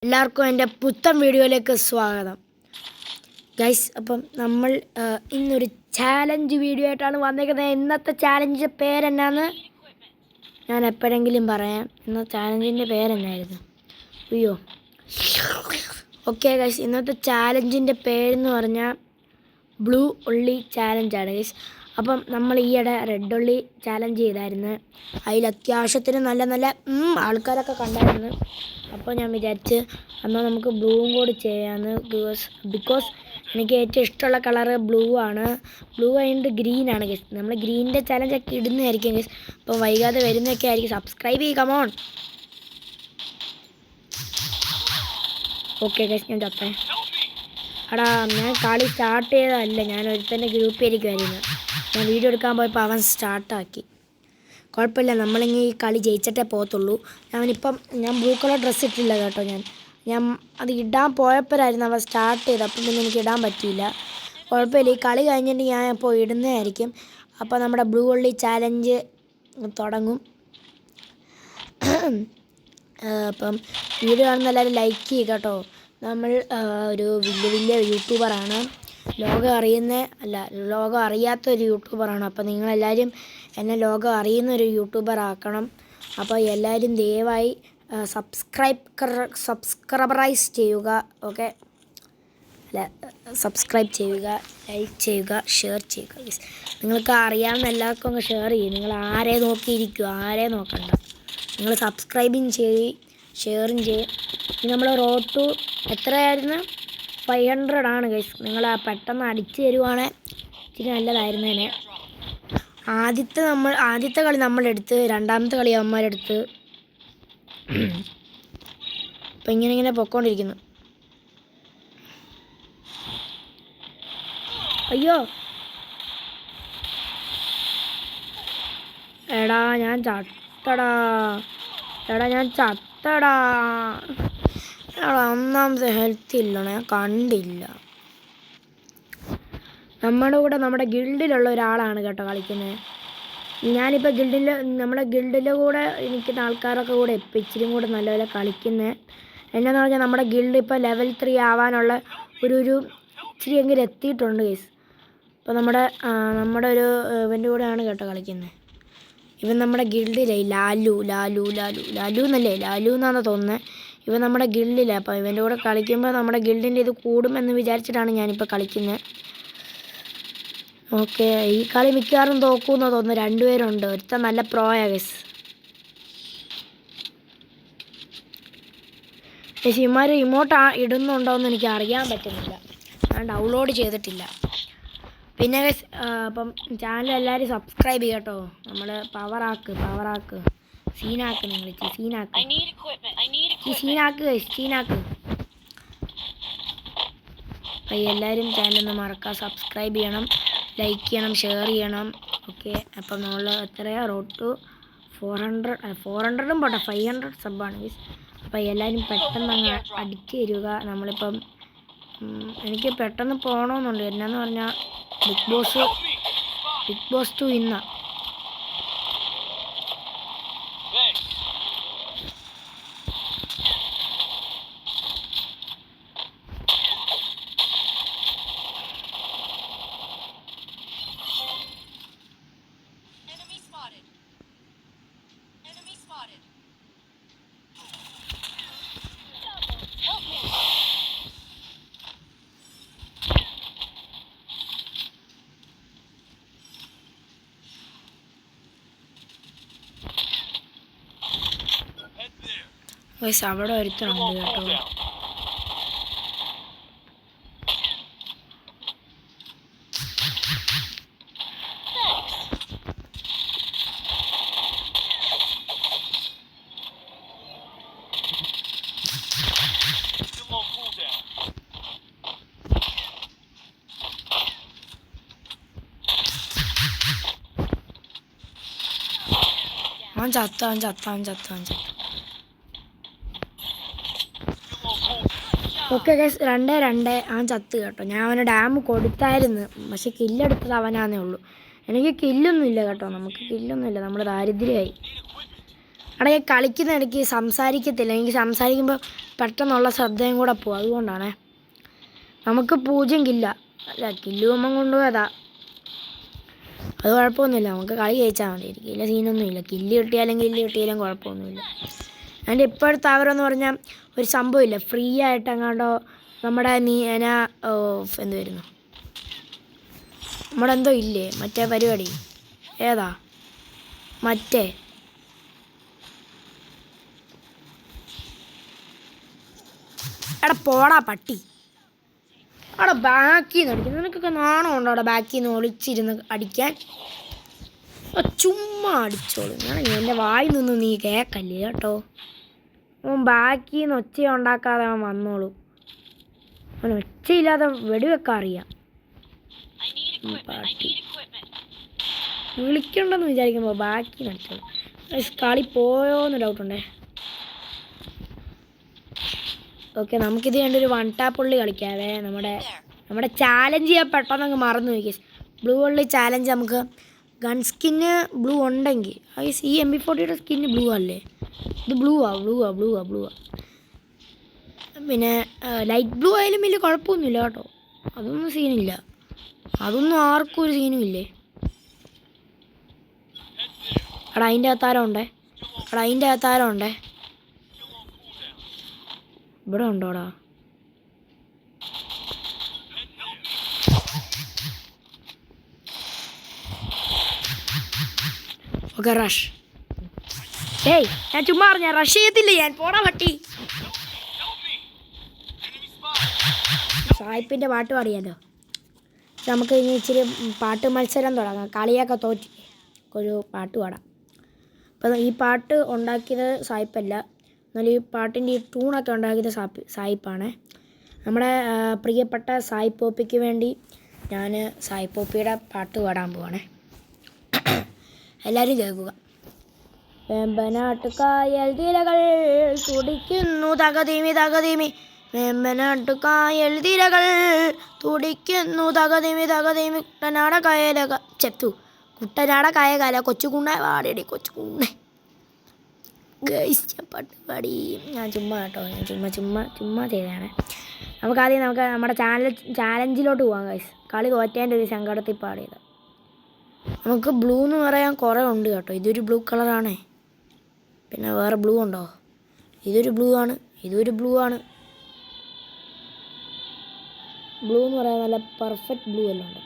എല്ലാവർക്കും എൻ്റെ പുത്തൻ വീഡിയോയിലേക്ക് സ്വാഗതം ഗൈസ്. അപ്പം നമ്മൾ ഇന്നൊരു ചാലഞ്ച് വീഡിയോ ആയിട്ടാണ് വന്നേക്കുന്നത്. ഇന്നത്തെ ചാലഞ്ചിൻ്റെ പേരെന്നാന്ന് ഞാൻ എപ്പോഴെങ്കിലും പറയാം. ഇന്നത്തെ ചാലഞ്ചിൻ്റെ പേരെന്നായിരുന്നു? അയ്യോ, ഓക്കെ ഗൈസ്, ഇന്നത്തെ ചാലഞ്ചിൻ്റെ പേരെന്ന് പറഞ്ഞാൽ ബ്ലൂ ഉള്ളി ചാലഞ്ചാണ് ഗൈസ്. അപ്പം നമ്മൾ ഈയിടെ റെഡ് ഉള്ളി ചാലഞ്ച് ചെയ്തായിരുന്നു. അതിൽ അത്യാവശ്യത്തിന് നല്ല നല്ല ആൾക്കാരൊക്കെ കണ്ടായിരുന്നു. അപ്പോൾ ഞാൻ വിചാരിച്ച് എന്നാൽ നമുക്ക് ബ്ലൂവും കൂടി ചെയ്യാമെന്ന്. ബിക്കോസ് എനിക്ക് ഏറ്റവും ഇഷ്ടമുള്ള കളറ് ബ്ലൂ ആണ്. ബ്ലൂ കഴിഞ്ഞിട്ട് ഗ്രീനാണ് ഗൈസ്. നമ്മൾ ഗ്രീനിൻ്റെ ചാലഞ്ചൊക്കെ ഇടുന്നതായിരിക്കും ഗൈസ്. അപ്പോൾ വൈകാതെ വരുന്നതൊക്കെ ആയിരിക്കും. സബ്സ്ക്രൈബ് ചെയ്യുക, കമോൺ. ഓക്കെ ഗൈസ്, ഞാൻ ചത്തേ. എടാ, ഞാൻ കളി സ്റ്റാർട്ട് ചെയ്തതല്ല, ഞാൻ ഒരുത്തൻ്റെ ഗ്രൂപ്പിലിരിക്കുമായിരുന്നു. ഞാൻ വീഡിയോ എടുക്കാൻ പോയപ്പോൾ അവൻ സ്റ്റാർട്ടാക്കി. കുഴപ്പമില്ല, നമ്മളിങ്ങനെ ഈ കളി ജയിച്ചിട്ടേ പോകത്തുള്ളൂ. ഞാൻ ബ്ലൂ കളർ ഡ്രസ്സ് ഇട്ടില്ല കേട്ടോ. ഞാൻ അത് ഇടാൻ പോയപ്പോഴായിരുന്നു അവൻ സ്റ്റാർട്ട് ചെയ്തത്. അപ്പം പിന്നെ എനിക്ക് ഇടാൻ പറ്റിയില്ല. കുഴപ്പമില്ല, ഈ കളി കഴിഞ്ഞിട്ട് ഞാൻ ഇപ്പോൾ ഇടുന്നതായിരിക്കും. അപ്പോൾ നമ്മുടെ ബ്ലൂ ഉള്ളി ചാലഞ്ച് തുടങ്ങും. അപ്പം വീഡിയോ കാണുന്ന എല്ലാവരും ലൈക്ക് ചെയ്യുക കേട്ടോ. നമ്മൾ ഒരു വലിയ യൂട്യൂബറാണ്. ലോകം അറിയാത്തൊരു യൂട്യൂബറാണ്. അപ്പോൾ നിങ്ങളെല്ലാവരും എന്നെ ലോകം അറിയുന്നൊരു യൂട്യൂബർ ആക്കണം. അപ്പോൾ എല്ലാവരും ദയവായി സബ്സ്ക്രൈബറൈസ് ചെയ്യുക. ഓക്കെ, സബ്സ്ക്രൈബ് ചെയ്യുക, ലൈക്ക് ചെയ്യുക, ഷെയർ ചെയ്യുക. നിങ്ങൾക്ക് അറിയാവുന്ന എല്ലാവർക്കും അങ്ങ് ഷെയർ ചെയ്യും. നിങ്ങൾ ആരെ നോക്കിയിരിക്കുക, ആരെ നോക്കണ്ട. നിങ്ങൾ സബ്സ്ക്രൈബും ചെയ്യും, ഷെയറും ചെയ്യും. നമ്മൾ റോഡ് ടു എത്രയായിരുന്നു? 500 ആണ് ഗൈസ്. നിങ്ങൾ പെട്ടെന്ന് അടിച്ചു തരുവാണെങ്കിൽ ഇച്ചിരി നല്ലതായിരുന്നേനെ. ആദ്യത്തെ കളി നമ്മളെടുത്ത്, രണ്ടാമത്തെ കളി അവന്മാരെടുത്ത്. അപ്പം ഇങ്ങനെ പൊക്കോണ്ടിരിക്കുന്നു. അയ്യോ, എടാ ഞാൻ ചത്തടാ. ഒന്നാമത്തെ ഹെൽത്ത് ഇല്ല, ഞാൻ കണ്ടില്ല. നമ്മുടെ കൂടെ നമ്മുടെ ഗിൽഡിലുള്ള ഒരാളാണ് കേട്ടോ കളിക്കുന്നത്. ഞാനിപ്പോൾ നമ്മുടെ ഗിൽഡിൻ്റെ കൂടെ നിൽക്കുന്ന ആൾക്കാരൊക്കെ കൂടെ ഇപ്പം ഇച്ചിരി കൂടെ നല്ല കളിക്കുന്നത്. എന്നാന്ന് പറഞ്ഞാൽ നമ്മുടെ ഗിൽഡ് ഇപ്പോൾ ലെവൽ 3 ആവാനുള്ള ഒരു ഇച്ചിരി എങ്കിലും എത്തിയിട്ടുണ്ട് ഗൈസ്. അപ്പോൾ നമ്മുടെ ഒരു ഇവൻ്റെ കൂടെയാണ് കേട്ടോ കളിക്കുന്നത്. ഇവൻ നമ്മുടെ ഗിൽഡിലെ ലാലു എന്നാണ് തോന്നുന്നത്. ഇവൻ നമ്മുടെ ഗിൽഡില്ല. അപ്പോൾ ഇവൻ്റെ കൂടെ കളിക്കുമ്പോൾ നമ്മുടെ ഗിൽഡിൻ്റെ ഇത് കൂടുമെന്ന് വിചാരിച്ചിട്ടാണ് ഞാനിപ്പോൾ കളിക്കുന്നത്. ഓക്കെ, ഈ കളി മിക്കവാറും തോക്കുമെന്ന് തോന്നുന്നു. 2 പേരുണ്ട്. ഒരുത്തൻ നല്ല പ്രോയാ ഗൈസ്. ഇമാർ ഇമോട്ട് ഇടുന്നുണ്ടോ എന്ന് എനിക്ക് അറിയാൻ പറ്റുന്നില്ല. ഞാൻ ഡൗൺലോഡ് ചെയ്തിട്ടില്ല. പിന്നെ ഗൈസ്, അപ്പം ചാനൽ എല്ലാവരും സബ്സ്ക്രൈബ് ചെയ്യുക കേട്ടോ. നമ്മൾ പവറാക്ക് സീനാക്ക്. നിങ്ങൾ സീനാക്ക്. അപ്പോൾ എല്ലാവരും ചാനലൊന്ന് മറക്കാം. സബ്സ്ക്രൈബ് ചെയ്യണം, ലൈക്ക് ചെയ്യണം, ഷെയർ ചെയ്യണം. ഓക്കെ, അപ്പം നമ്മൾ എത്രയാ? റോഡ് ടു 400 പോട്ടെ, 500 സബ്ബാണ് ഗൈസ്. അപ്പോൾ എല്ലാവരും പെട്ടെന്ന് അങ്ങ് അടിച്ച് തരിക. നമ്മളിപ്പം എനിക്ക് പെട്ടെന്ന് പോകണമെന്നുണ്ട്. എന്നാന്ന് പറഞ്ഞാൽ ബിഗ് ബോസ് 2 ഇന്നാ. ഗൈസ്, അവിടെ ഒരുത്തനുണ്ട് കേട്ടോ. അവൻ ചത്ത. ഓക്കെ ഗൈസ്, 2-2 അവൻ ചത്ത് കേട്ടോ. ഞാൻ അവന് ഡാം കൊടുത്തായിരുന്നു, പക്ഷെ കില്ലെടുത്തത് അവനാന്നേ ഉള്ളൂ. എനിക്ക് കില്ലൊന്നുമില്ല കേട്ടോ. നമുക്ക് കില്ലൊന്നുമില്ല, നമ്മൾ ദാരിദ്ര്യമായി. അവിടെ കളിക്കുന്ന ഇടയ്ക്ക് സംസാരിക്കത്തില്ല. എനിക്ക് സംസാരിക്കുമ്പോൾ പെട്ടെന്നുള്ള ശ്രദ്ധയും കൂടെ പോകും. അതുകൊണ്ടാണേ നമുക്ക് 0 കില്ല. അല്ല, കില്ല് കൊമ്പം കൊണ്ടുപോയതാ. അത് കുഴപ്പമൊന്നുമില്ല, നമുക്ക് കളി ജയിച്ചാൽ മതി. കില്ല സീനൊന്നുമില്ല. കില്ല് കിട്ടിയാലും കുഴപ്പമൊന്നുമില്ല. അതിൻ്റെ ഇപ്പോഴത്തെ അവരെന്ന് പറഞ്ഞാൽ ഒരു സംഭവമില്ല, ഫ്രീ ആയിട്ട് എങ്ങാണ്ടോ നമ്മുടെ എന്ത് വരുന്നു, നമ്മുടെ എന്തോ ഇല്ലേ മറ്റേ പരിപാടി, ഏതാ മറ്റേ എടാ പോടാ പട്ടി, അവിടെ ബാക്കിൽ നിന്ന് അടിക്കുന്നു. നിനക്കൊക്കെ നാണം ഉണ്ടോ അവിടെ ബാക്കിൽ നിന്ന് ഒളിച്ചിരുന്ന് അടിക്കാൻ? ചുമ്മാ അടിച്ചോളൂ. ഞാൻ എൻ്റെ വായിൽ നിന്ന് നീ കേൾക്കല്ലേ കേട്ടോ. അവൻ ബാക്കിൽ നിന്ന് ഒച്ച ഉണ്ടാക്കാതെ അവൻ വന്നോളൂ. അവൻ ഒച്ചയില്ലാതെ വെടിവെക്കാൻ അറിയാം. പാട്ടി വിളിക്കണ്ടെന്ന് വിചാരിക്കുമ്പോൾ ബാക്കി നടിച്ചോളൂ. കളി പോയോന്ന് ഡൗട്ടുണ്ടേ. ഓക്കെ, നമുക്കിത് കണ്ടൊരു 1 ടാപ്പ് ഉള്ളി കളിക്കാവേ. നമ്മുടെ ചാലഞ്ച് ചെയ്യാൻ പെട്ടെന്നങ്ങ് മറന്നു നോക്കി. ബ്ലൂ ഉള്ളി ചാലഞ്ച് നമുക്ക് ഗൺ സ്കിന്ന് ബ്ലൂ ഉണ്ടെങ്കിൽ ഈ MP40 സ്കിന്ന് ബ്ലൂ അല്ലേ? ഇത് ബ്ലൂ ആ. പിന്നെ ലൈറ്റ് ബ്ലൂ ആയാലും വലിയ കുഴപ്പമൊന്നുമില്ല കേട്ടോ. അതൊന്നും സീനില്ല. അതൊന്നും ആർക്കും ഒരു സീനും ഇല്ലേ. എടാ അതിൻ്റെ അകത്താരം ഉണ്ടേ. ഇവിടെ ഉണ്ടോടാ? Okay, rush. ഏയ്, ഞാൻ ചുമ്മാ പറഞ്ഞ റഷ് ചെയ്യത്തില്ല ഞാൻ. പോടാ പട്ടി. സായിപ്പിൻ്റെ പാട്ട് പാടിയാലോ. നമുക്ക് ഇനി ഇച്ചിരി പാട്ട് മത്സരം തുടങ്ങാം. കളിയൊക്കെ തോറ്റി ഒരു പാട്ട് പാടാം. അപ്പം ഈ പാട്ട് ഉണ്ടാക്കിയത് സായിപ്പല്ല, എന്നാലും ഈ പാട്ടിൻ്റെ ഈ ട്യൂണൊക്കെ ഉണ്ടാക്കിയത് സായിപ്പാണ്. നമ്മുടെ പ്രിയപ്പെട്ട സായി പോപ്പിക്ക് വേണ്ടി ഞാൻ സായി പോപ്പിയുടെ പാട്ട് പാടാൻ പോവാണേ. എല്ലാവരും കേൾക്കുക. വേമ്പനാട്ടുകായൽ തിരകൾ തുടിക്കുന്നു തകതിമി. വേമ്പനാട്ടുകായൽ തിരകൾ തുടിക്കുന്നു തകതിമി. കുട്ടനാട കായകാല കൊച്ചുകുണ്ണ പാടിയടി കൊച്ചുകുണ്ണേ. ഗൈസ് പാട്ട് പാടി. ഞാൻ ചുമ്മാ കേട്ടോ, ചുമ്മാ ചെയ്തതാണ്. നമുക്കാദ്യം നമ്മുടെ ചാലഞ്ചിലോട്ട് പോകാം ഗൈസ്. കളി തോറ്റേൻ്റെ ഒരു സങ്കടത്തിൽ പാടിയത്. നമുക്ക് ബ്ലൂ എന്ന് പറയാൻ കുറേ ഉണ്ട് കേട്ടോ. ഇതൊരു ബ്ലൂ കളറാണേ. പിന്നെ വേറെ ബ്ലൂ ഉണ്ടോ? ഇതൊരു ബ്ലൂ ആണ്. ബ്ലൂ എന്ന് പറയാൻ നല്ല പെർഫെക്റ്റ് ബ്ലൂ എല്ലാം ഉണ്ട്.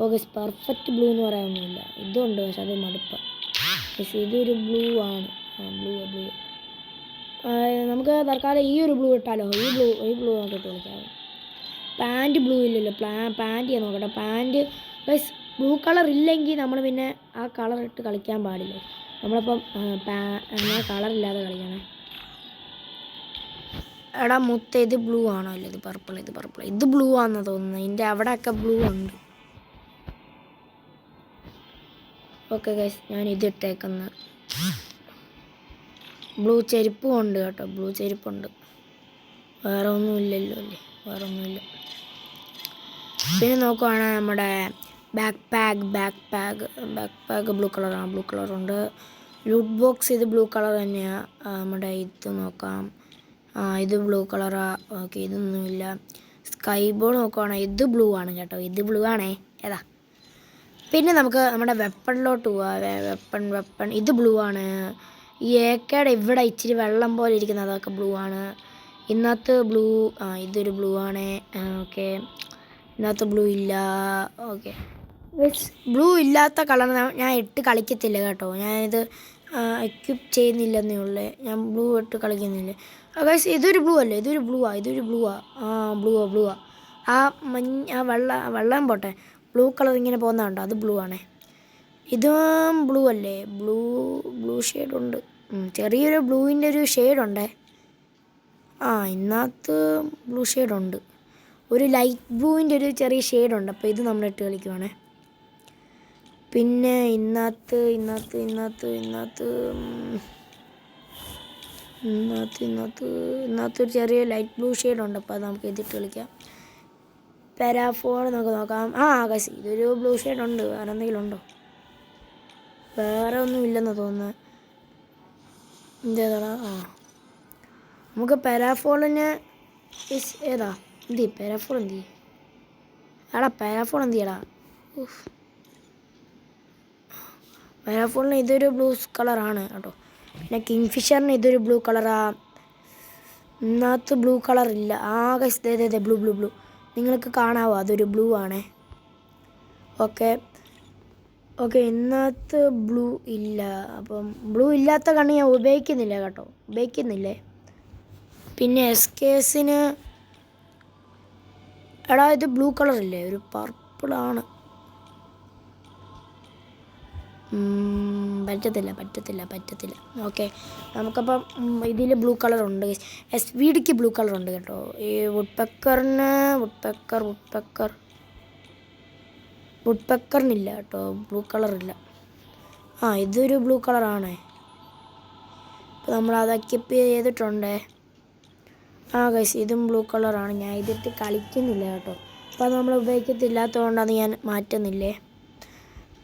ഓക്കെ, പെർഫെക്റ്റ് ബ്ലൂ എന്ന് പറയാനൊന്നുമില്ല. ഇതുണ്ട്, പക്ഷെ അത് മടുപ്പ്. ഇതൊരു ബ്ലൂ ആണ്. ബ്ലൂ നമുക്ക് തൽക്കാലം ഈ ഒരു ബ്ലൂ ഇട്ടാലോ. ഈ ബ്ലൂ നോക്കിയിട്ട് കളിക്കാം. പാൻറ്റ് ബ്ലൂ ഇല്ലല്ലോ. പാൻറ്റ് ഞാൻ നോക്കട്ടെ. പാൻറ്റ് പ്ലസ് ബ്ലൂ കളർ ഇല്ലെങ്കിൽ നമ്മൾ പിന്നെ ആ കളർ ഇട്ട് കളിക്കാൻ പാടില്ല. നമ്മളിപ്പം കളറില്ലാതെ കളിക്കണേ. എടാ മുത്ത, ഇത് ബ്ലൂ ആണോ? അല്ല, ഇത് പർപ്പിൾ. ഇത് ബ്ലൂ ആണെന്ന് തോന്നുന്നു. ഇതിൻ്റെ അവിടെയൊക്കെ ബ്ലൂ ഉണ്ട്. ഓക്കെ ഗൈസ്, ഞാൻ ഇതിട്ടേക്കുന്ന ബ്ലൂ ചെരുപ്പും ഉണ്ട് കേട്ടോ. ബ്ലൂ ചെരുപ്പുണ്ട്. വേറെ ഒന്നുമില്ലല്ലോ അല്ലേ? വേറെ ഒന്നുമില്ല. പിന്നെ നോക്കുവാണെങ്കിൽ നമ്മുടെ ബാക്ക് പാക്ക് ബ്ലൂ കളറാണ്. ബ്ലൂ കളറുണ്ട്. ലൂട്ട് ബോക്സ് ഇത് ബ്ലൂ കളർ തന്നെയാണ്. നമ്മുടെ ഇത് നോക്കാം. ഇത് ബ്ലൂ കളറാ. ഓക്കെ, ഇതൊന്നുമില്ല. സ്കൈ ബോൾ നോക്കുവാണെങ്കിൽ ഇത് ബ്ലൂ ആണ് കേട്ടോ. ഇത് ബ്ലൂ ആണേ. ഏതാ? പിന്നെ നമുക്ക് നമ്മുടെ വെപ്പണിലോട്ട് പോവാം. വെപ്പൺ ഇത് ബ്ലൂ ആണ്. ഈ ഏക്കയുടെ ഇവിടെ ഇച്ചിരി വെള്ളം പോലെ ഇരിക്കുന്നത് അതൊക്കെ ബ്ലൂ ആണ്. ഇന്നത്തെ ബ്ലൂ ഇതൊരു ബ്ലൂ ആണ്. ഓക്കെ, ഇന്നത്തെ ബ്ലൂ ഇല്ല. ഓക്കെ, ബ്ലൂ ഇല്ലാത്ത കളർ ഞാൻ ഇട്ട് കളിക്കത്തില്ല കേട്ടോ. ഞാനിത് എക്വിപ്പ് ചെയ്യുന്നില്ലെന്നേ ഉള്ളേ. ഞാൻ ബ്ലൂ ഇട്ട് കളിക്കുന്നില്ല. ഗൈസ്, ഇതൊരു ബ്ലൂ അല്ലേ? ഇതൊരു ബ്ലൂ ആ. ബ്ലൂ ആ വെള്ളം പോട്ടെ. ബ്ലൂ കളർ ഇങ്ങനെ പോകുന്നതുണ്ടോ? അത് ബ്ലൂ ആണേ. ഇതും ബ്ലൂ അല്ലേ? ബ്ലൂ ഷെയ്ഡുണ്ട്. ചെറിയൊരു ബ്ലൂവിൻ്റെ ഒരു ഷെയ്ഡുണ്ടേ. ഇന്നത്തെ ബ്ലൂ ഷെയ്ഡുണ്ട്. ഒരു ലൈറ്റ് ബ്ലൂവിൻ്റെ ഒരു ചെറിയ ഷെയ്ഡുണ്ട്. അപ്പോൾ ഇത് നമ്മളിട്ട് കളിക്കുവാണേ. പിന്നെ ഇന്നത്തെ ഒരു ചെറിയ ലൈറ്റ് ബ്ലൂ ഷെയ്ഡുണ്ട്. അപ്പോൾ അത് നമുക്ക് ഇതിട്ട് കളിക്കാം. പാരാഫോൺ നമുക്ക് നോക്കാം. ഗൈസ്, ഇതൊരു ബ്ലൂ ഷെയ്ഡുണ്ട്. വേറെ എന്തെങ്കിലും ഉണ്ടോ? വേറെ ഒന്നും ഇല്ലെന്ന് തോന്നുന്നത്. എന്തേതാ? നമുക്ക് പാരാഫോണിന് ഏതാ എന്തി പാരാഫോൺ എന്തി എടാ പാരാഫോൺ എന്തിയടാ പാരാഫോണിന് ഇതൊരു ബ്ലൂ കളറാണ് കേട്ടോ. പിന്നെ കിങ് ഫിഷറിന് ഇതൊരു ബ്ലൂ കളറാ. ഇതിനകത്ത് ബ്ലൂ കളർ ഇല്ല. ആകെ ബ്ലൂ ബ്ലൂ ബ്ലൂ നിങ്ങൾക്ക് കാണാവോ? അതൊരു ബ്ലൂ ആണേ. ഓക്കെ ഓക്കെ ഇതിനകത്ത് ബ്ലൂ ഇല്ല. അപ്പം ബ്ലൂ ഇല്ലാത്ത കണ്ണ് ഞാൻ ഉപയോഗിക്കുന്നില്ല കേട്ടോ, ഉപയോഗിക്കുന്നില്ലേ. പിന്നെ SKSന് എടാ ഇത് ബ്ലൂ കളറില്ലേ, ഒരു പർപ്പിളാണ്. പറ്റത്തില്ല. ഓക്കെ നമുക്കപ്പം ഇതിൽ ബ്ലൂ കളറുണ്ട്. SVDക്ക് ബ്ലൂ കളറുണ്ട് കേട്ടോ. ഈ വുഡ്പെക്കറിനില്ല കേട്ടോ, ബ്ലൂ കളറില്ല. ഇതൊരു ബ്ലൂ കളറാണേ. ഇപ്പോൾ നമ്മൾ അത് എക്വിപ്പ് ചെയ്തിട്ടുണ്ടേ. ഗൈസ് ഇതും ബ്ലൂ കളറാണ്. ഞാൻ ഇതിട്ട് കളിക്കുന്നില്ല കേട്ടോ, അപ്പോൾ അത് നമ്മൾ ഉപയോഗിക്കത്തില്ലാത്തതുകൊണ്ടത് ഞാൻ മാറ്റുന്നില്ലേ.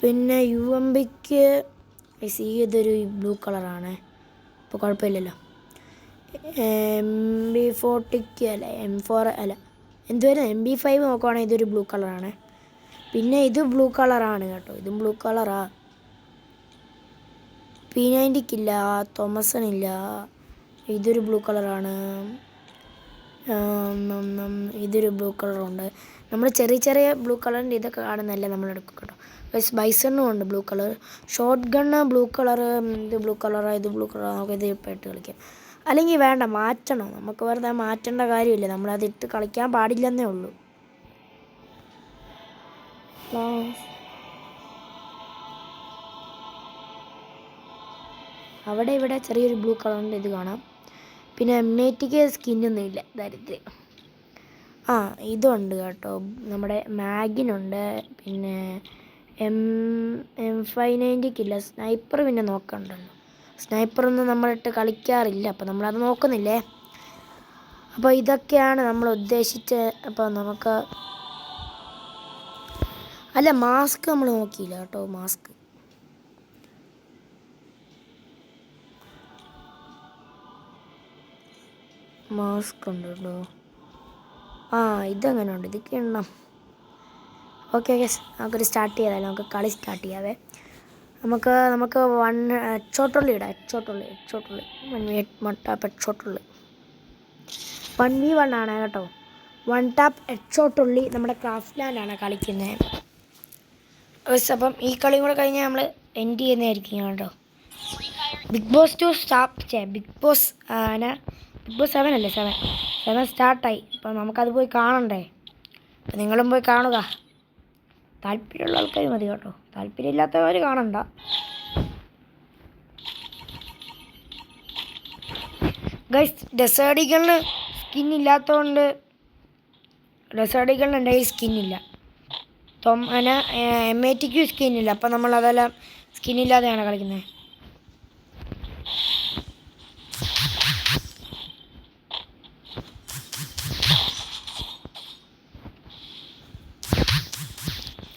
പിന്നെ UMPക്ക് ഇതൊരു ബ്ലൂ കളറാണ്, ഇപ്പോൾ കുഴപ്പമില്ലല്ലോ. MB40ക്ക് അല്ല M4 അല്ല എന്തുവരും MB5 നോക്കുവാണെങ്കിൽ ഇതൊരു ബ്ലൂ കളറാണ്. പിന്നെ ഇത് ബ്ലൂ കളറാണ് കേട്ടോ, ഇതും ബ്ലൂ കളറാ. P90ക്കില്ല, തോമസണില്ല, ഇതൊരു ബ്ലൂ കളറാണ്. ഇതൊരു ബ്ലൂ കളറുണ്ട്. നമ്മൾ ചെറിയ ബ്ലൂ കളറിൻ്റെ ഇതൊക്കെ കാണുന്നതല്ലേ നമ്മൾ എടുക്കും കേട്ടോ. ബൈസണിനും ഉണ്ട് blue colour. Short gun blue colour, ഇത് ബ്ലൂ കളറാണ്, ഇത് ബ്ലൂ കളറാണ്. നമുക്ക് ഇത് ഇപ്പോൾ ഇട്ട് കളിക്കാം. അല്ലെങ്കിൽ വേണ്ട, മാറ്റണം. നമുക്ക് വെറുതെ മാറ്റേണ്ട കാര്യമില്ല, നമ്മളത് ഇട്ട് കളിക്കാൻ പാടില്ലെന്നേ ഉള്ളൂ. അവിടെ ഇവിടെ ചെറിയൊരു ബ്ലൂ കളറിൻ്റെ ഇത് കാണാം. പിന്നെ M80ക്ക് സ്കിന്നൊന്നും ഇല്ല, ദരിദ്രം. ഇതുണ്ട് കേട്ടോ, നമ്മുടെ മാഗിനുണ്ട്. പിന്നെ M590ക്കില്ല. സ്നൈപ്പർ പിന്നെ നോക്കണ്ടല്ലോ, സ്നൈപ്പറൊന്നും നമ്മളിട്ട് കളിക്കാറില്ല, അപ്പോൾ നമ്മളത് നോക്കുന്നില്ലേ. അപ്പോൾ ഇതൊക്കെയാണ് നമ്മൾ ഉദ്ദേശിച്ച്. അപ്പോൾ നമുക്ക് അല്ല മാസ്ക് നമ്മൾ നോക്കിയില്ല കേട്ടോ, മാസ്ക് ഉണ്ട് കേട്ടോ. ഇതങ്ങനെ ഉണ്ട്, ഇതൊക്കെ എണ്ണം. ഓക്കെ നമുക്കൊരു സ്റ്റാർട്ട് ചെയ്താലോ, നമുക്ക് കളി സ്റ്റാർട്ട് ചെയ്യാവേ. നമുക്ക് ഹെഡ്ഷോട്ടുള്ളി ഇടാം. ഹെഡ്ഷോട്ടുള്ളി 1 ടാപ്പ് ഹെഡ്ഷോട്ടുള്ളി 1v1 ആണ് കേട്ടോ. 1 ടാപ്പ് ഹെഡ്ഷോട്ടുള്ളി നമ്മുടെ ക്രാഫ്റ്റ് ലാൻഡാണ് കളിക്കുന്നത്. അപ്പം ഈ കളിയും കൂടെ കഴിഞ്ഞാൽ നമ്മൾ എൻഡ് ചെയ്യുന്നതായിരിക്കും കേട്ടോ. ബിഗ് ബോസ് 7 അല്ലേ 7 സ്റ്റാർട്ടായി. അപ്പം നമുക്കത് പോയി കാണണ്ടേ. അപ്പം നിങ്ങളും പോയി കാണുക. താല്പര്യമുള്ള ആൾക്കാർ മതി കേട്ടോ, താല്പര്യമില്ലാത്തവർ കാണണ്ട. ഗൈസ് ഡെസേർട്ട് ഈഗിളിന് സ്കിന്നില്ലാത്തതുകൊണ്ട് എൻ്റെ കയ്യിൽ സ്കിന്നില്ല. M80ക്കും സ്കിന്നില്ല. അപ്പം നമ്മളതെല്ലാം സ്കിന്നില്ലാതെയാണ് കളിക്കുന്നത്.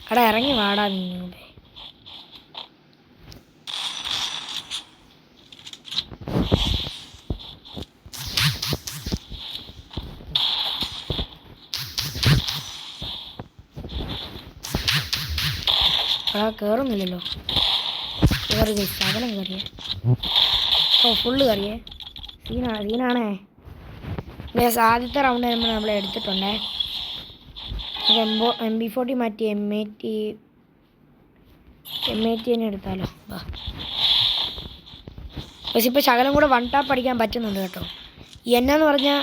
അവിടെ ഇറങ്ങി വാടാ നീ. കയറുന്നില്ലല്ലോ. ശകലം കയറിയേ. ഫുള്ള് കയറിയേ. സീനാണേ. ആദ്യത്തെ റൗണ്ട് നമ്മൾ എടുത്തിട്ടുണ്ടേ. MB40 മാറ്റി M80 തന്നെ എടുത്താലോ. പക്ഷെ ഇപ്പോൾ ശകലം കൂടെ 1 ടാപ്പ് അടിക്കാൻ പറ്റുന്നുണ്ട് കേട്ടോ. എന്നാന്ന് പറഞ്ഞാൽ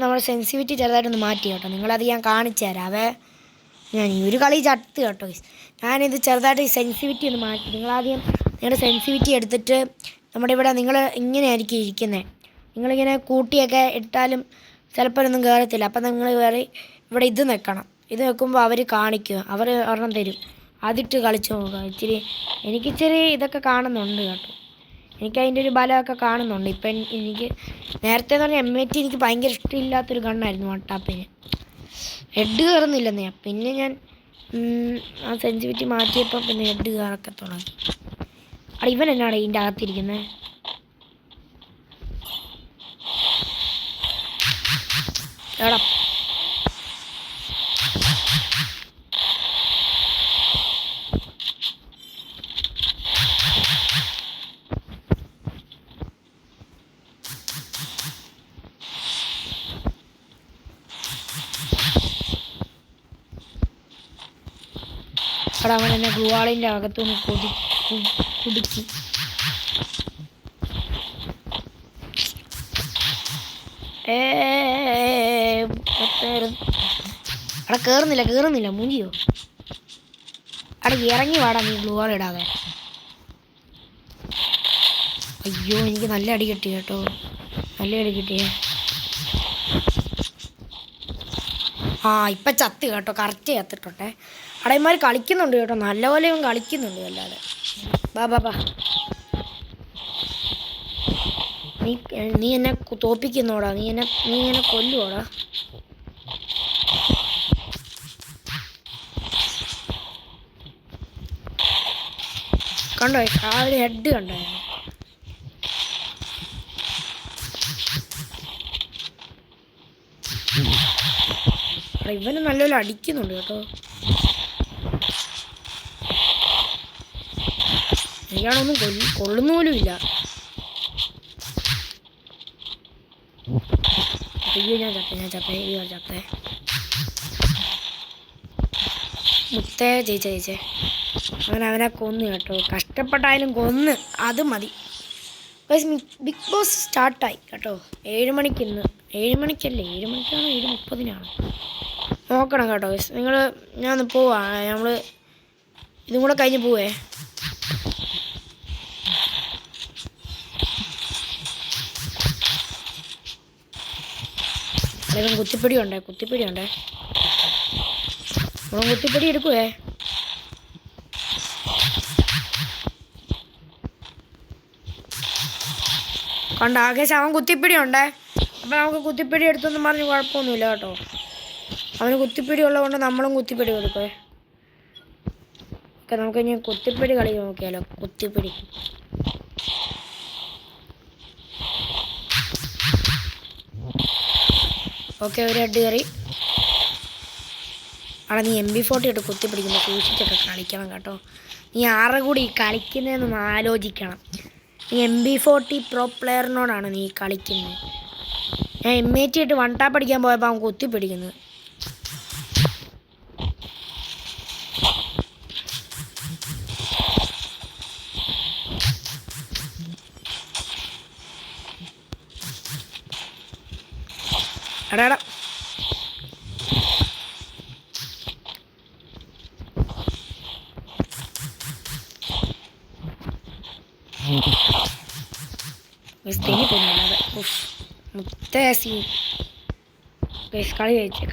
നമ്മുടെ സെൻസിറ്റിവിറ്റി ചെറുതായിട്ടൊന്ന് മാറ്റി കേട്ടോ. നിങ്ങളത് ഞാൻ കാണിച്ചു തരാവേ. ഞാൻ ഈ ഒരു കളി ചത്ത് കേട്ടോ. ഞാനിത് ചെറുതായിട്ട് ഈ സെൻസിറ്റിവിറ്റി ഒന്ന് മാറ്റി. നിങ്ങളാദ്യം നിങ്ങളുടെ സെൻസിറ്റിവിറ്റി എടുത്തിട്ട് നമ്മുടെ ഇവിടെ നിങ്ങൾ ഇങ്ങനെയായിരിക്കും ഇരിക്കുന്നത്. നിങ്ങളിങ്ങനെ കൂട്ടിയൊക്കെ ഇട്ടാലും ചിലപ്പോൾ ഒന്നും കയറത്തില്ല. അപ്പം നിങ്ങൾ ഇവിടെ ഇത് നിൽക്കണം. ഇത് വെക്കുമ്പോൾ അവർ കാണിക്കും, അവർ ഒരെണ്ണം തരും. അതിട്ട് കളിച്ച് നോക്കുക. എനിക്കിച്ചിരി ഇതൊക്കെ കാണുന്നുണ്ട് കേട്ടോ. എനിക്കതിൻ്റെ ഒരു ബലമൊക്കെ കാണുന്നുണ്ട്. ഇപ്പം എനിക്ക് നേരത്തെ എന്ന് പറഞ്ഞാൽ M80 എനിക്ക് ഭയങ്കര ഇഷ്ടമില്ലാത്തൊരു കണ്ണായിരുന്നു 1 ടാപ്പിന്. ഹെഡ് കയറുന്നില്ലെന്നേ. പിന്നെ ഞാൻ ആ സെൻസിറ്റിവിറ്റി മാറ്റിയപ്പോൾ പിന്നെ ഹെഡ് കയറൊക്കെ തുടങ്ങി. ഇവൻ എന്നാണ് ഇതിൻ്റെ അകത്തിരിക്കുന്നത്. എടാ അവൻ എന്നെ ഗ്ലൂവാളിൻ്റെ അകത്തുനിന്ന് കുടുക്കി. അവിടെ കേറുന്നില്ല മൂഞ്ചിയോ. അവിടെ ഇറങ്ങി വാടാ നീ ഗ്ലൂവാൾ ഇടാതെ. അയ്യോ എനിക്ക് നല്ല അടി കിട്ടി കേട്ടോ, നല്ല അടി കിട്ടിയേ. ഇപ്പം ചത്ത് കേട്ടോ, കറക്റ്റ് ചത്തിട്ടോട്ടെ. അടയന്മാർ കളിക്കുന്നുണ്ട് കേട്ടോ, നല്ലപോലെ ഇവൻ കളിക്കുന്നുണ്ട്. അല്ലാതെ ബാ നീ എന്നെ തോപ്പിക്കുന്നോടാ, നീ എന്നെ കൊല്ലുവോടാ. കണ്ടോ ആ ഒരു ഹെഡ് കണ്ടോ. ഇവന് നല്ലപോലെ അടിക്കുന്നുണ്ട് കേട്ടോ. എനിക്കാണൊന്നും കൊള്ളുന്ന പോലും ഇല്ല. അയ്യോ ഞാൻ ചത്തേ. മുത്തേ ജയിച്ചേ. അവനെ കൊന്നു കേട്ടോ, കഷ്ടപ്പെട്ടായാലും കൊന്ന്, അത് മതി. ബിഗ് ബോസ് സ്റ്റാർട്ടായി കേട്ടോ. 7 മണിക്ക് ഇന്ന്. 7 മണിക്കല്ലേ, 7 മണിക്കാണോ 7:30 നോക്കണം കേട്ടോ. ഞാൻ പോവാ, നമ്മൾ ഇതും കൂടെ കഴിഞ്ഞ് പോവേ. അതേപോലെ കുത്തിപ്പിടി ഉണ്ടേ നമ്മൾ കുത്തിപ്പിടി എടുക്കുവേ. കണ്ട ആകെ അവൻ കുത്തിപ്പിടി ഉണ്ടേ. അപ്പം നമുക്ക് കുത്തിപ്പിടി എടുത്തൊന്നും പറഞ്ഞ് കുഴപ്പമൊന്നുമില്ല കേട്ടോ. അവന് കുത്തിപ്പിടി ഉള്ളതുകൊണ്ട് നമ്മളും കുത്തിപ്പിടി കൊടുക്കുവേ. ഓക്കെ നമുക്ക് ഇനി കുത്തിപ്പിടി കളി നോക്കിയാലോ. കുത്തിപ്പിടി ഓക്കെ, ഒരു ഹെഡ് കയറി. അവിടെ നീ MB40 ഇട്ട് കുത്തിപ്പിടിക്കുമ്പോൾ സൂക്ഷിച്ചൊക്കെ കളിക്കണം കേട്ടോ. നീ ആരുടെ കൂടി കളിക്കുന്നതെന്ന് ആലോചിക്കണം. നീ MB40 പ്രോ പ്ലെയറിനോടാണ് നീ കളിക്കുന്നത്. ഞാൻ M80 ഇട്ട് 1 ടാപ്പ് അടിക്കാൻ പോയപ്പോൾ അവൻ കുത്തിപ്പിടിക്കുന്നത്. എടാ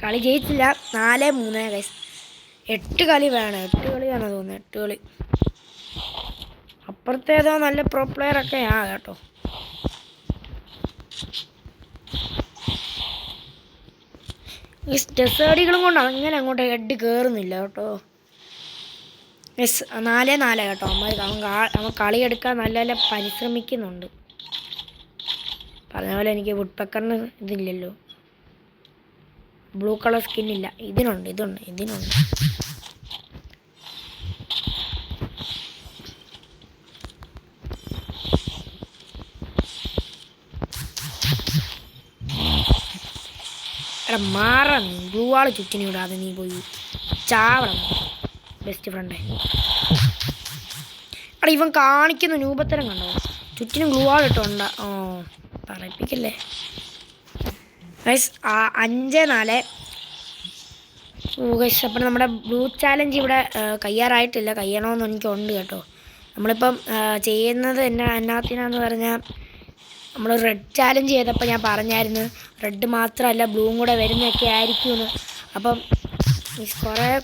കളി ജയിച്ചില്ല. 4-3 ഗൈസ്. 8 കളി വേണം, 8 കളിയാണോ തോന്നുന്നത്, 8 കളി. അപ്പുറത്തേതോ നല്ല പ്രോ പ്ലെയറൊക്കെ കേട്ടോ. ഈ സ്റ്റെസേഡികളും കൊണ്ട് അങ്ങനെ അങ്ങോട്ട് ഹെഡ് കയറുന്നില്ല കേട്ടോ. 4-4 കേട്ടോ. അവൻ കളിയെടുക്കാൻ നല്ല പരിശ്രമിക്കുന്നുണ്ട്. പറഞ്ഞ പോലെ എനിക്ക് വുഡ് പെക്കറിന് ഇതില്ലല്ലോ, ബ്ലൂ കളർ സ്കിന്നില്ല. ഇതിനുണ്ട്. എടാ മാറാ, നീ ബ്ലൂ വാള് ചുറ്റിനും വിടാതെ നീ പോയി ചാവണം ബെസ്റ്റ് ഫ്രണ്ടേ. എടാ ഇവൻ കാണിക്കുന്ന രൂപത്തരം കണ്ടോ, ചുറ്റിനും ബ്ലൂ വാൾ ഇട്ടുണ്ടാ. പറയിപ്പിക്കല്ലേ ഗൈസ്. 5-4 ഗൈസ്. അപ്പം നമ്മുടെ ബ്ലൂ ചാലഞ്ച് ഇവിടെ കയ്യാറായിട്ടില്ല. കയ്യണമെന്ന് എനിക്കുണ്ട് കേട്ടോ. നമ്മളിപ്പം ചെയ്യുന്നത് എന്നാത്തിനാന്ന് പറഞ്ഞാൽ, നമ്മൾ റെഡ് ചാലഞ്ച് ചെയ്തപ്പോൾ ഞാൻ പറഞ്ഞായിരുന്നു റെഡ് മാത്രമല്ല ബ്ലൂവും കൂടെ വരുന്നതൊക്കെ ആയിരിക്കുമെന്ന്. അപ്പം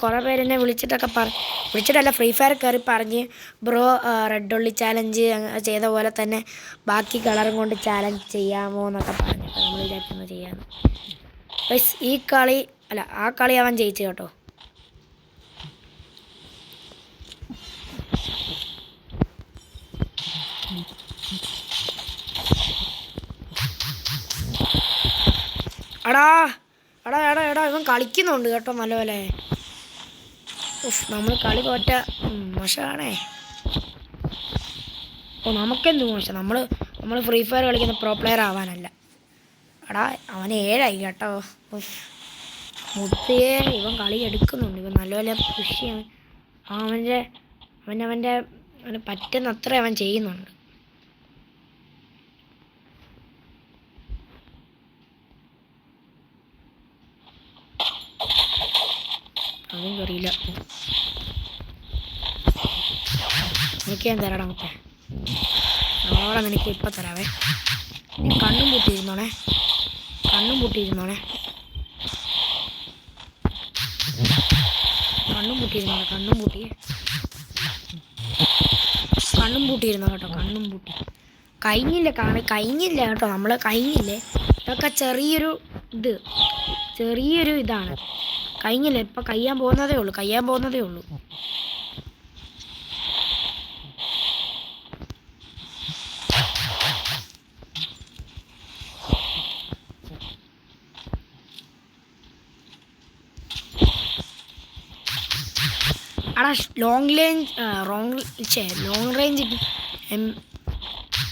കുറേ പേരെന്നെ വിളിച്ചിട്ടല്ല ഫ്രീ ഫയർ കയറി പറഞ്ഞ് ബ്രോ റെഡ് ഒള്ളി ചാലഞ്ച് ചെയ്ത പോലെ തന്നെ ബാക്കി കളറും കൊണ്ട് ചാലഞ്ച് ചെയ്യാമോ എന്നൊക്കെ പറഞ്ഞു. അപ്പോൾ നമ്മൾ വിചാരിക്കുന്നു ചെയ്യാമെന്ന്. ആ കളി അവൻ ജയിച്ചു കേട്ടോ. എടാ എടാ ഇവൻ കളിക്കുന്നുണ്ട് കേട്ടോ നല്ലപോലെ. നമ്മൾ കളി തോറ്റ മോശമാണേ. നമുക്കെന്ത് മോശം, നമ്മൾ ഫ്രീ ഫയർ കളിക്കുന്ന പ്രോ പ്ലെയർ ആവാനല്ല. എടാ അവന് 7 ആയി കേട്ടോ. മുത്തേ ഇവൻ കളി എടുക്കുന്നുണ്ട്. ഇവൻ നല്ലപോലെ പുഷ് ചെയ്യാൻ അവൻ്റെ പറ്റുന്ന അത്ര അവൻ ചെയ്യുന്നുണ്ട്. അതും കറിയില്ല. എനിക്ക് ഞാൻ തരാടാ മുത്തേ. നാളെ നിനക്ക് ഇപ്പം തരാവേ. നീ കണ്ണും പൂട്ടിയിരുന്നോണേ. കണ്ണും പൂട്ടിയിരുന്നോ കേട്ടോ. കണ്ണും പൂട്ടി കഴിഞ്ഞില്ല കേട്ടോ. നമ്മൾ കഴിഞ്ഞില്ലേ. ഇതൊക്കെ ചെറിയൊരു ഇതാണ്. കഴിഞ്ഞില്ല, ഇപ്പം കഴിയാൻ പോകുന്നതേ ഉള്ളൂ. അവിടെ ലോങ് റേഞ്ച്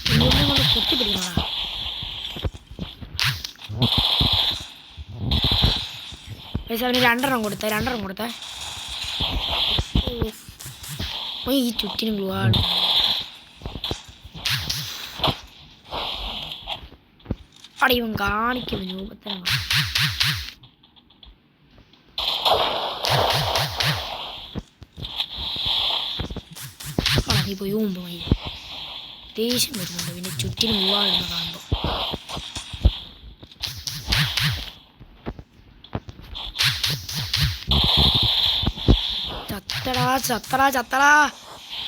കൊണ്ട് കുത്തി പിടിക്കണോടാ. അവന് 2 കൊടുത്തേ. ഈ ചുറ്റിനും ഗ്ലൂവാണ്. അവിടെ ഇവൻ കാണിക്കുന്നു രൂപത്തിനും. നീ പോയി പോയി ദേഷ്യം വരുന്നുണ്ട് പിന്നെ ചുറ്റിനും ഗ്ലൂവാണെന്ന് കാണുമ്പോൾ.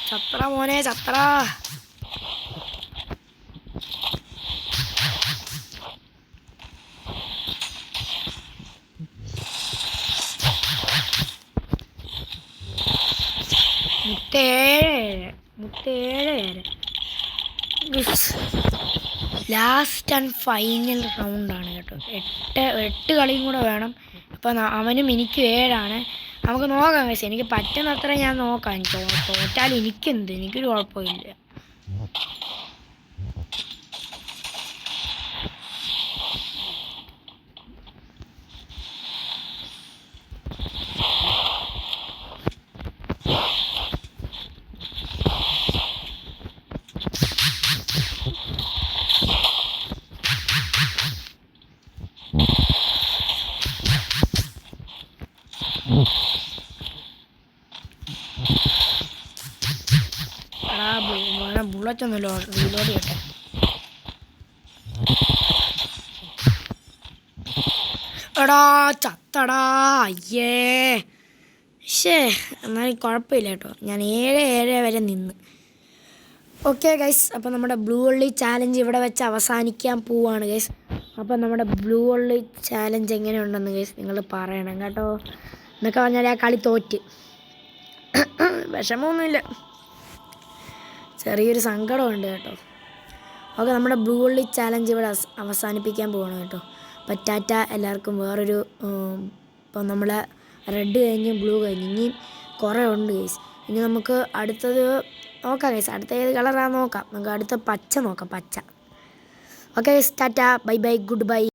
ചത്തറ മോനെ ചത്തറ. മുത്തേഴ് ലാസ്റ്റ് ആൻഡ് ഫൈനൽ റൗണ്ടാണ് കേട്ടോ. 8 കളിയും കൂടെ വേണം. അപ്പം അവനും എനിക്കും 7ആണ്. നമുക്ക് നോക്കാം കേസ്. എനിക്ക് പറ്റുന്നത്ര ഞാൻ നോക്കാം. തോറ്റാൽ എനിക്കൊരു കുഴപ്പമില്ല. ബുള്ളറ്റ് ഒന്നുമല്ലോ റീലോഡ് ചെയ്യട്ടെ. എടാ ചത്തടാ. അയ്യേ എന്നാലും കുഴപ്പമില്ല കേട്ടോ. ഞാൻ 7 വരെ നിന്ന്. ഓക്കെ ഗൈസ്, അപ്പോൾ നമ്മുടെ ബ്ലൂ വള്ളി ചാലഞ്ച് ഇവിടെ വെച്ച് അവസാനിക്കാൻ പോവാണ് ഗൈസ്. അപ്പോൾ നമ്മുടെ ബ്ലൂ വള്ളി ചാലഞ്ച് എങ്ങനെയുണ്ടെന്ന് ഗൈസ് നിങ്ങൾ പറയണം കേട്ടോ. എന്നൊക്കെ പറഞ്ഞാൽ ആ കളി തോറ്റ്. വിഷമമൊന്നുമില്ല, ചെറിയൊരു സങ്കടമുണ്ട് കേട്ടോ. ഓക്കെ, നമ്മുടെ ബ്ലൂ വള്ളി ചാലഞ്ച് ഇവിടെ അവസാനിപ്പിക്കാൻ പോവാണ് കേട്ടോ. അപ്പോൾ ടാറ്റ എല്ലാവർക്കും. വേറൊരു ഇപ്പോൾ നമ്മളെ റെഡ് കഴിഞ്ഞ് ബ്ലൂ കഴിഞ്ഞ് ഇനി കുറേ ഉണ്ട് ഗൈസ്. ഇനി നമുക്ക് അടുത്തത് നോക്കാം ഗൈസ്. അടുത്ത ഏത് കളറാണെന്ന് നോക്കാം. നമുക്ക് അടുത്ത പച്ച നോക്കാം. പച്ച. Okay guys, Tata, bye bye, good bye.